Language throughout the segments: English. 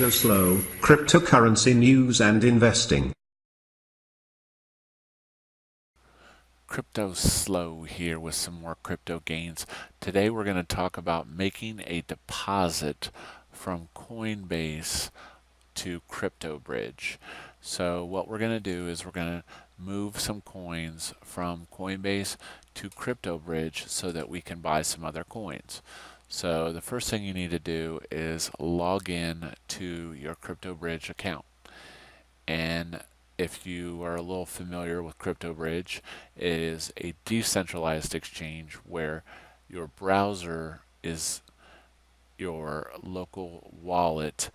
CryptoSLO, cryptocurrency news and investing. CryptoSLO here with some more crypto gains. Today we're going to talk about making a deposit from CoinBase to CryptoBridge. So what we're going to do is we're going to move some coins from CoinBase to CryptoBridge so that we can buy some other coins. So the first thing you need to do is log in to your CryptoBridge account. And if you are a little familiar with CryptoBridge, it is a decentralized exchange where your browser is your local wallet,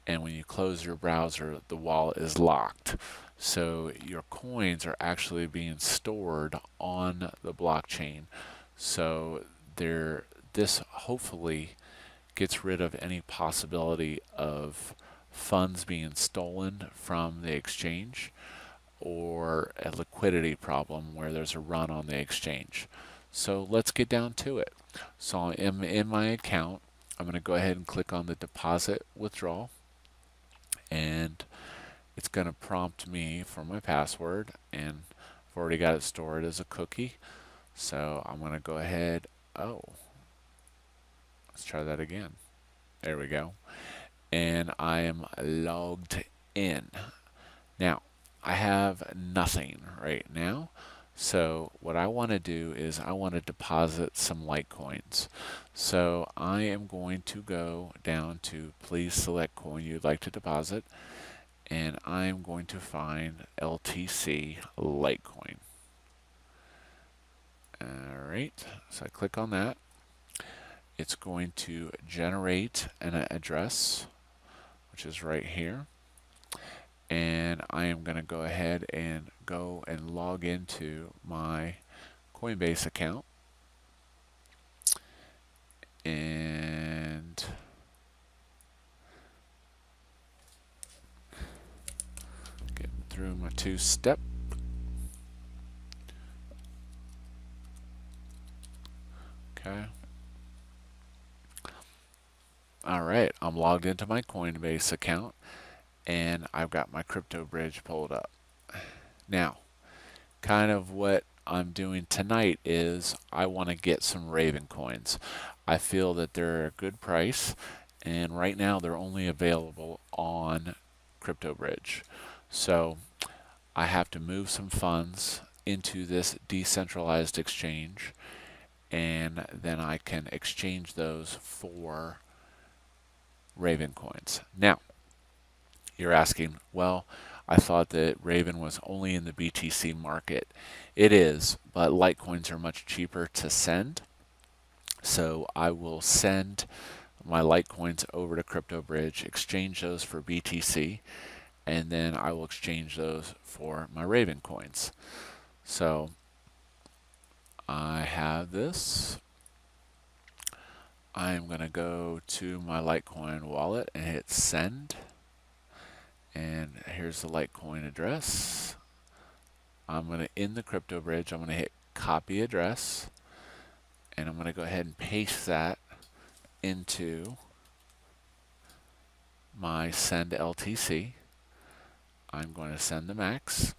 and when you close your browser, the wallet is locked. So your coins are actually being stored on the blockchain. So this hopefully gets rid of any possibility of funds being stolen from the exchange or a liquidity problem where there's a run on the exchange. So let's get down to it. So I'm in my account. I'm going to go ahead and click on the deposit withdrawal, and it's going to prompt me for my password, and I've already got it stored as a cookie. So I'm going to go ahead. Let's try that again. There we go. And I am logged in. Now, I have nothing right now. So what I want to do is I want to deposit some Litecoins. So I am going to go down to please select coin you'd like to deposit, and I'm going to find LTC Litecoin. Alright, so I click on that. It's going to generate an address, which is right here. And I am going to go ahead and log into my CoinBase account. And get through my two-step. Okay. Alright, I'm logged into my CoinBase account, and I've got my CryptoBridge pulled up. Now, kind of what I'm doing tonight is I want to get some Raven coins. I feel that they're a good price, and right now they're only available on CryptoBridge. So I have to move some funds into this decentralized exchange, and then I can exchange those for Raven coins. Now, you're asking, well, I thought that Raven was only in the BTC market. It is, but Litecoins are much cheaper to send. So I will send my Litecoins over to CryptoBridge, exchange those for BTC, and then I will exchange those for my Raven coins. So I have this. I'm going to go to my Litecoin wallet and hit send. And here's the Litecoin address. I'm going to, in the CryptoBridge, I'm going to hit copy address, and I'm going to go ahead and paste that into my send LTC. I'm going to send the max,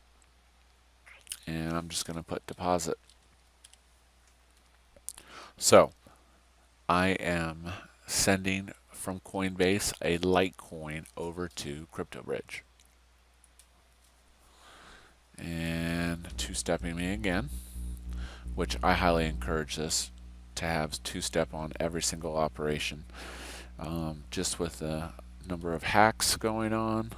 and I'm just going to put deposit. So I am sending from CoinBase a Litecoin over to CryptoBridge. And two-stepping me again, which I highly encourage this to have two-step on every single operation. Just with the number of hacks going on.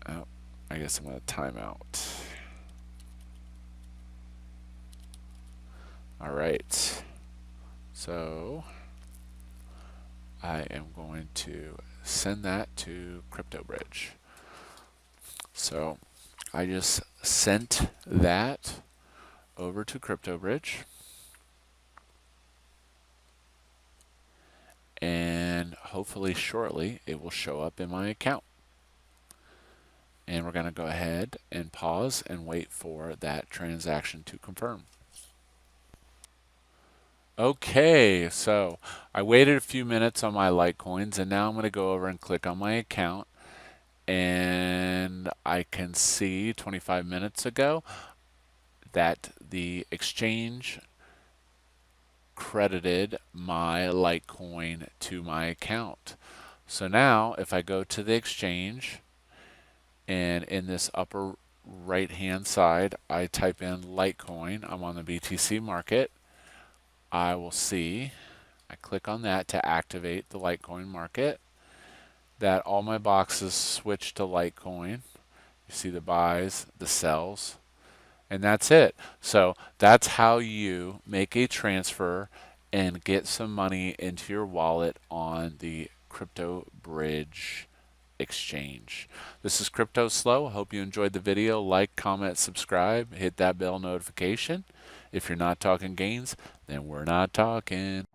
Oh, I guess I'm going to time out. Alright, so I am going to send that to CryptoBridge. So I just sent that over to CryptoBridge, and hopefully shortly it will show up in my account. And we're going to go ahead and pause and wait for that transaction to confirm. Okay, so I waited a few minutes on my Litecoins, and now I'm going to go over and click on my account, and I can see 25 minutes ago that the exchange credited my Litecoin to my account. So now if I go to the exchange, and in this upper right hand side I type in Litecoin, I'm on the BTC market, I will see, I click on that to activate the Litecoin market, that all my boxes switch to Litecoin. You see the buys, the sells, and that's it. So that's how you make a transfer and get some money into your wallet on the CryptoBridge exchange. This is CryptoSLO. Hope you enjoyed the video. Like, comment, subscribe, hit that bell notification. If you're not talking gains, then we're not talking.